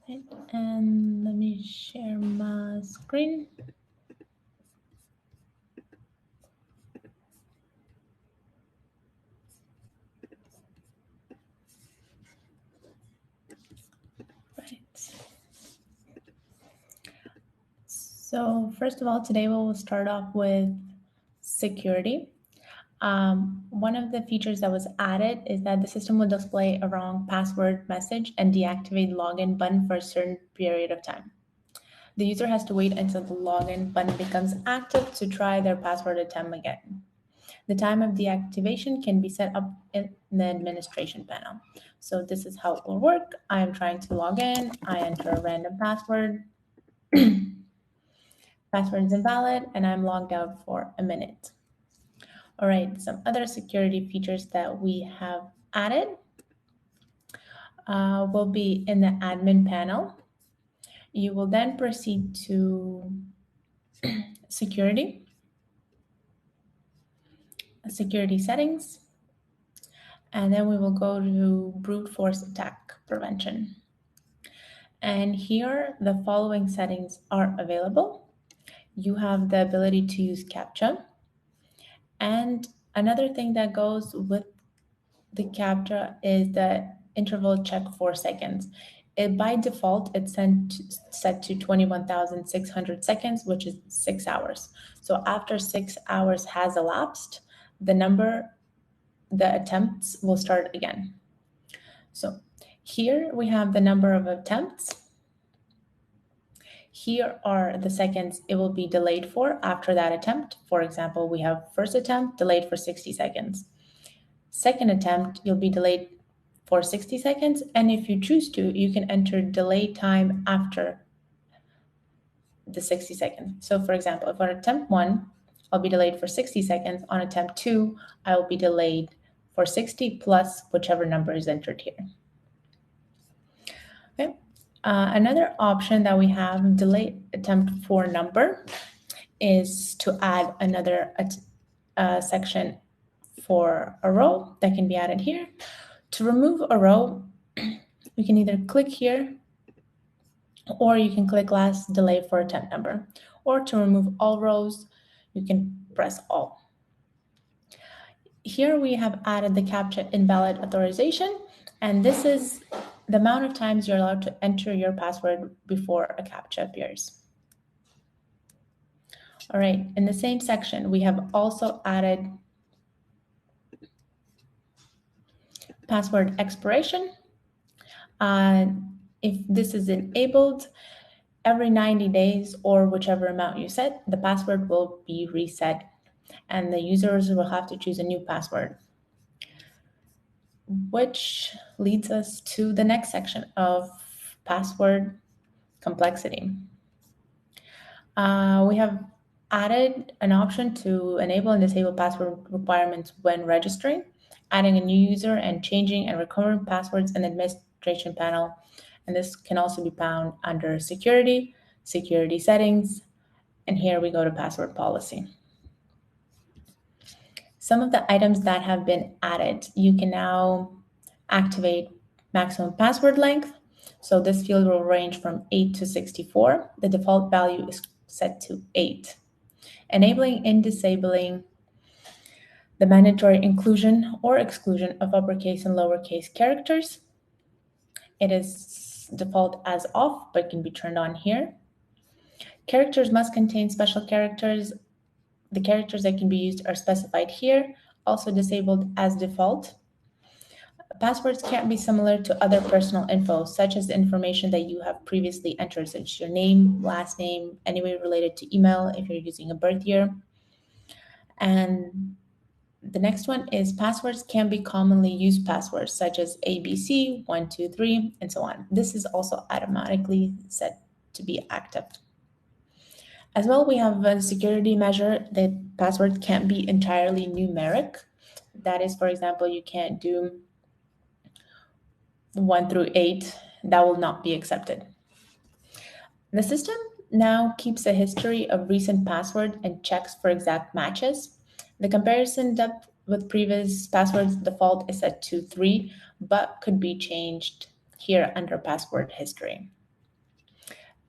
Right. And let me share my screen. Right. So first of all, today we'll start off with security. One of the features that was added is that the system will display a wrong password message and deactivate login button for a certain period of time. The user has to wait until the login button becomes active to try their password attempt again. The time of deactivation can be set up in the administration panel. So this is how it will work. I am trying to log in. I enter a random password. Password is invalid, and I'm logged out for a minute. All right, some other security features that we have added will be in the admin panel. You will then proceed to security settings, and then we will go to brute force attack prevention. And here, the following settings are available. You have the ability to use CAPTCHA. And another thing that goes with the CAPTCHA is the interval check 4 seconds. By default, it's set to 21,600 seconds, which is 6 hours. So after 6 hours has elapsed, the attempts will start again. So here we have the number of attempts. Here are the seconds it will be delayed for after that attempt. For example, we have first attempt delayed for 60 seconds. Second attempt, you'll be delayed for 60 seconds. And if you choose to, you can enter delay time after the 60 seconds. So for example, if on attempt 1, I'll be delayed for 60 seconds. On attempt 2, I will be delayed for 60 plus whichever number is entered here. Okay. Another option that we have, delay attempt 4 number, is to add another section for a row that can be added here. To remove a row, you can either click here, or you can click last delay for attempt number. Or to remove all rows, you can press all. Here we have added the CAPTCHA invalid authorization, and this is the amount of times you're allowed to enter your password before a CAPTCHA appears. All right, in the same section, we have also added password expiration. If this is enabled, every 90 days or whichever amount you set, the password will be reset and the users will have to choose a new password. Which leads us to the next section of password complexity. We have added an option to enable and disable password requirements when registering, adding a new user and changing and recovering passwords in the administration panel. And this can also be found under security settings, and here we go to password policy. Some of the items that have been added, you can now activate maximum password length. So this field will range from 8 to 64. The default value is set to 8. Enabling and disabling the mandatory inclusion or exclusion of uppercase and lowercase characters. It is default as off, but can be turned on here. Characters must contain special characters. The characters that can be used are specified here, also disabled as default. Passwords can't be similar to other personal info, such as the information that you have previously entered, such as your name, last name, any way related to email if you're using a birth year. And the next one is passwords can be commonly used passwords, such as ABC, 123, and so on. This is also automatically set to be active. As well, we have a security measure that passwords can't be entirely numeric. That is, for example, you can't do 1 through 8. That will not be accepted. The system now keeps a history of recent password and checks for exact matches. The comparison depth with previous passwords default is set to 3, but could be changed here under password history.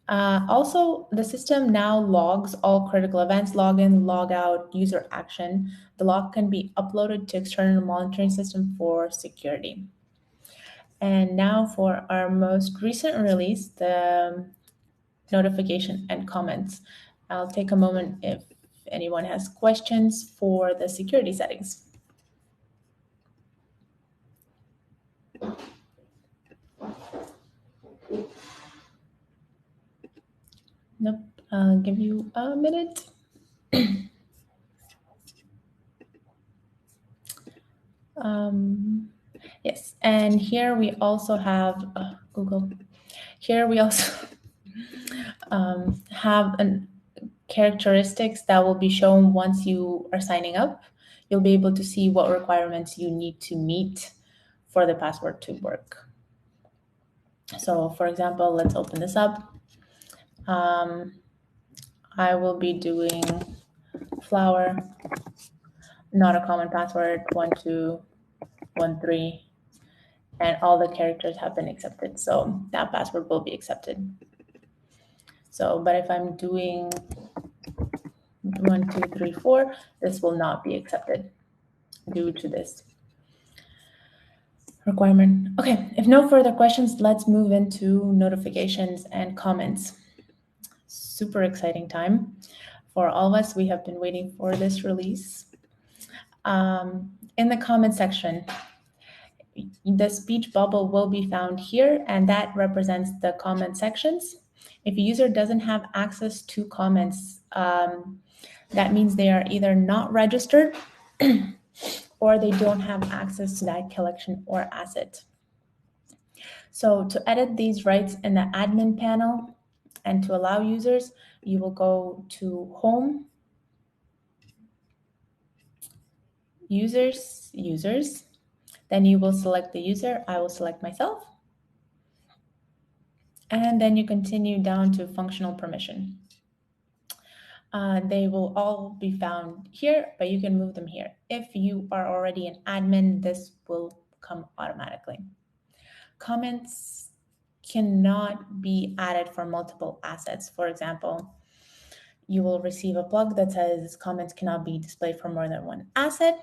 Also, the system now logs all critical events, login, logout, user action. The log can be uploaded to external monitoring system for security. And now for our most recent release, the notification and comments. I'll take a moment if anyone has questions for the security settings. Nope, I'll give you a minute. Yes, and here we also have Google. Here we also have characteristics that will be shown once you are signing up. You'll be able to see what requirements you need to meet for the password to work. So for example, let's open this up. I will be doing flower, not a common password, 1213, and all the characters have been accepted. So that password will be accepted. So, but if I'm doing 1234, this will not be accepted due to this requirement. Okay, if no further questions, let's move into notifications and comments. Super exciting time for all of us. We have been waiting for this release. In the comment section, the speech bubble will be found here, and that represents the comment sections. If a user doesn't have access to comments, that means they are either not registered or they don't have access to that collection or asset. So to edit these rights in the admin panel and to allow users, you will go to Home, Users, then you will select the user. I will select myself. And then you continue down to functional permission. They will all be found here, but you can move them here. If you are already an admin, this will come automatically. Comments cannot be added for multiple assets. For example, you will receive a plug that says comments cannot be displayed for more than one asset.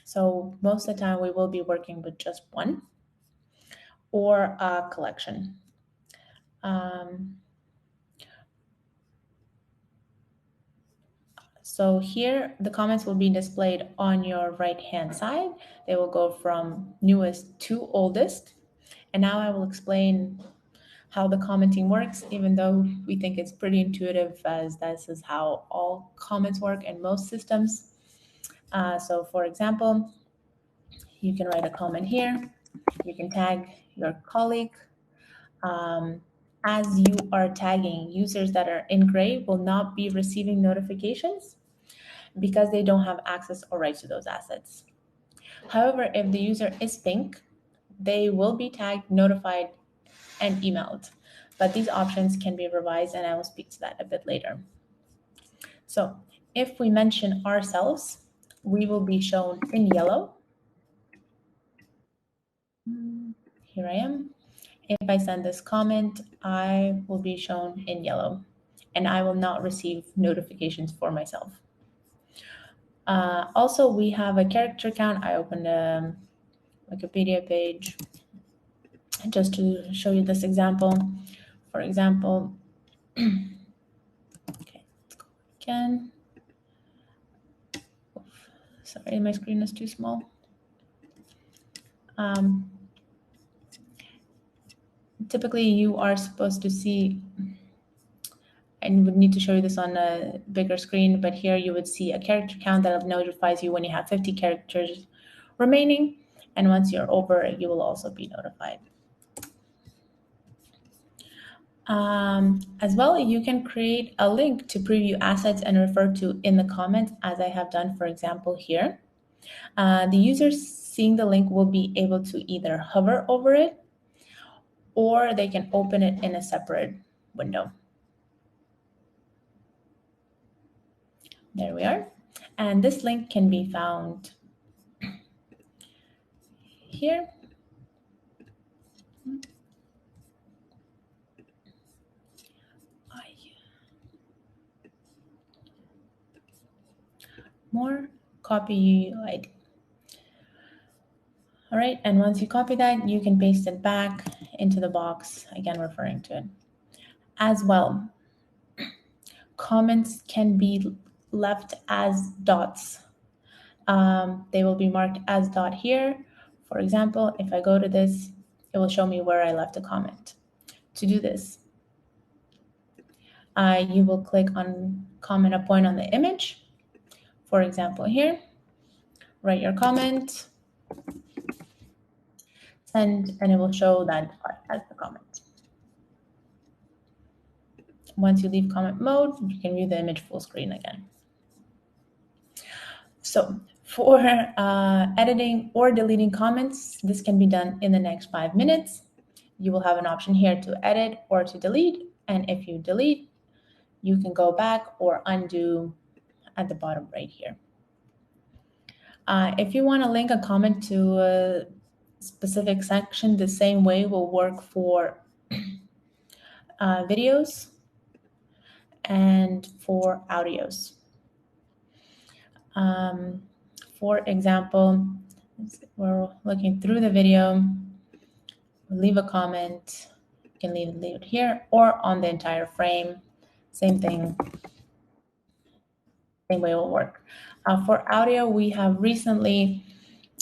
So most of the time we will be working with just one or a collection. So here the comments will be displayed on your right-hand side. They will go from newest to oldest. And now I will explain how the commenting works, even though we think it's pretty intuitive, as this is how all comments work in most systems. So for example, you can write a comment here. You can tag your colleague. As you are tagging, users that are in gray will not be receiving notifications because they don't have access or rights to those assets. However, if the user is pink, they will be tagged, notified, and emailed. But these options can be revised, and I will speak to that a bit later. So if we mention ourselves, we will be shown in yellow. Here I am. If I send this comment, I will be shown in yellow, and I will not receive notifications for myself. Also, we have a character count. I opened a Wikipedia page just to show you this example. For example, okay, let's go again. Sorry, my screen is too small. Typically, you are supposed to see, and would need to show you this on a bigger screen, but here you would see a character count that notifies you when you have 50 characters remaining, and once you're over, you will also be notified. As well, you can create a link to preview assets and refer to in the comments, as I have done, for example, here. The user seeing the link will be able to either hover over it or they can open it in a separate window. There we are. And this link can be found here. more, copy UUID. All right, and once you copy that, you can paste it back into the box, again referring to it. As well, comments can be left as dots. They will be marked as dot here. For example, if I go to this, it will show me where I left a comment. To do this, you will click on comment a point on the image. For example, here, write your comment, send, and it will show that as the comment. Once you leave comment mode, you can view the image full screen again. So for editing or deleting comments, this can be done in the next 5 minutes. You will have an option here to edit or to delete. And if you delete, you can go back or undo at the bottom right here. If you want to link a comment to a specific section, the same way will work for videos and for audios. For example, we're looking through the video, leave a comment, you can leave it here or on the entire frame, same thing, same way it will work. For audio, we have recently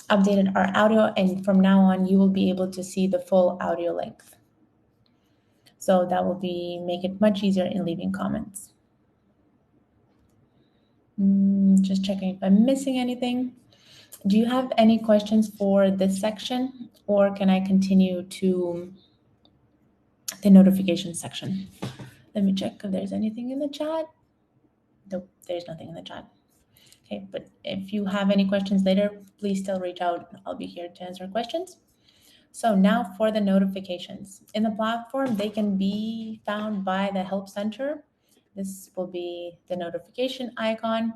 updated our audio, and from now on, you will be able to see the full audio length. So that will make it much easier in leaving comments. Just checking if I'm missing anything. Do you have any questions for this section, or can I continue to the notification section? Let me check if there's anything in the chat. Nope, there's nothing in the chat. Okay, but if you have any questions later, please still reach out. I'll be here to answer questions. So now for the notifications. In the platform, they can be found by the Help Center. This will be the notification icon.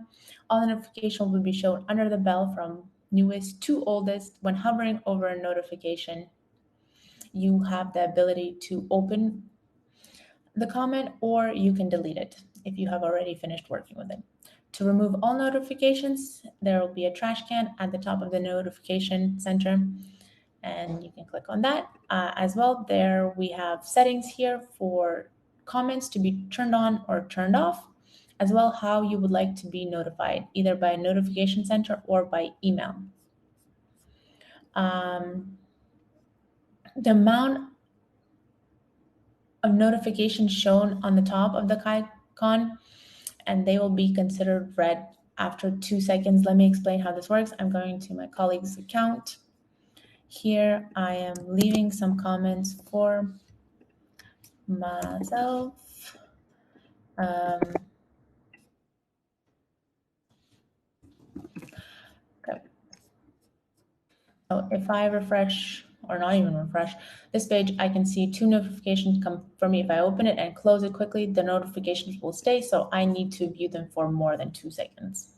All the notification will be shown under the bell from newest to oldest. When hovering over a notification, you have the ability to open the comment or you can delete it if you have already finished working with it. To remove all notifications, there will be a trash can at the top of the notification center, and you can click on that. As well, there we have settings here for comments to be turned on or turned off, as well how you would like to be notified, either by a notification center or by email. The amount of notifications shown on the top of the icon, and they will be considered read after 2 seconds. Let me explain how this works. I'm going to my colleague's account. Here I am leaving some comments for myself. Okay. So if I refresh, or not even refresh, this page, I can see 2 notifications come for me. If I open it and close it quickly, the notifications will stay, so I need to view them for more than 2 seconds.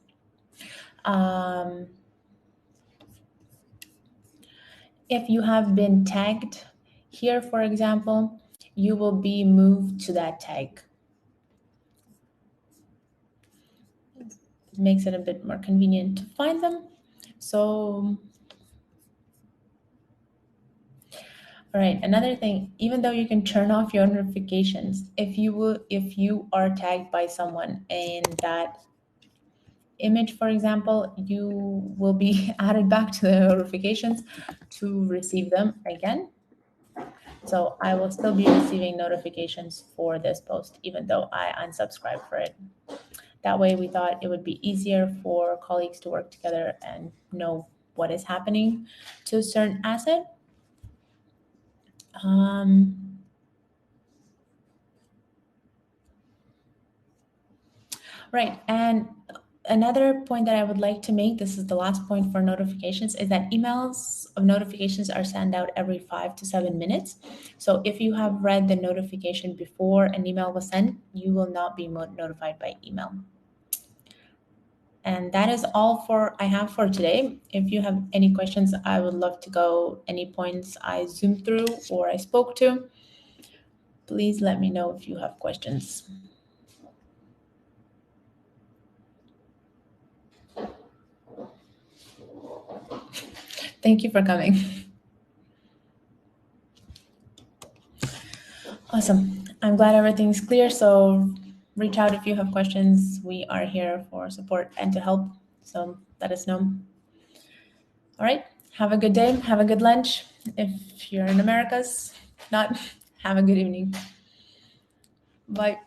If you have been tagged here, for example, you will be moved to that tag. It makes it a bit more convenient to find them. So, all right, another thing, even though you can turn off your notifications, if you are tagged by someone in that image, for example, you will be added back to the notifications to receive them again. So I will still be receiving notifications for this post, even though I unsubscribed for it. That way we thought it would be easier for colleagues to work together and know what is happening to a certain asset. Right, and another point that I would like to make, this is the last point for notifications, is that emails of notifications are sent out every 5 to 7 minutes. So if you have read the notification before an email was sent, you will not be notified by email. And that is all I have for today. If you have any questions, I would love to go any points I zoomed through or I spoke to. Please let me know if you have questions. Thank you for coming. Awesome. I'm glad everything's clear. So reach out if you have questions. We are here for support and to help. So let us know. All right. Have a good day. Have a good lunch. If you're in Americas, not, have a good evening. Bye.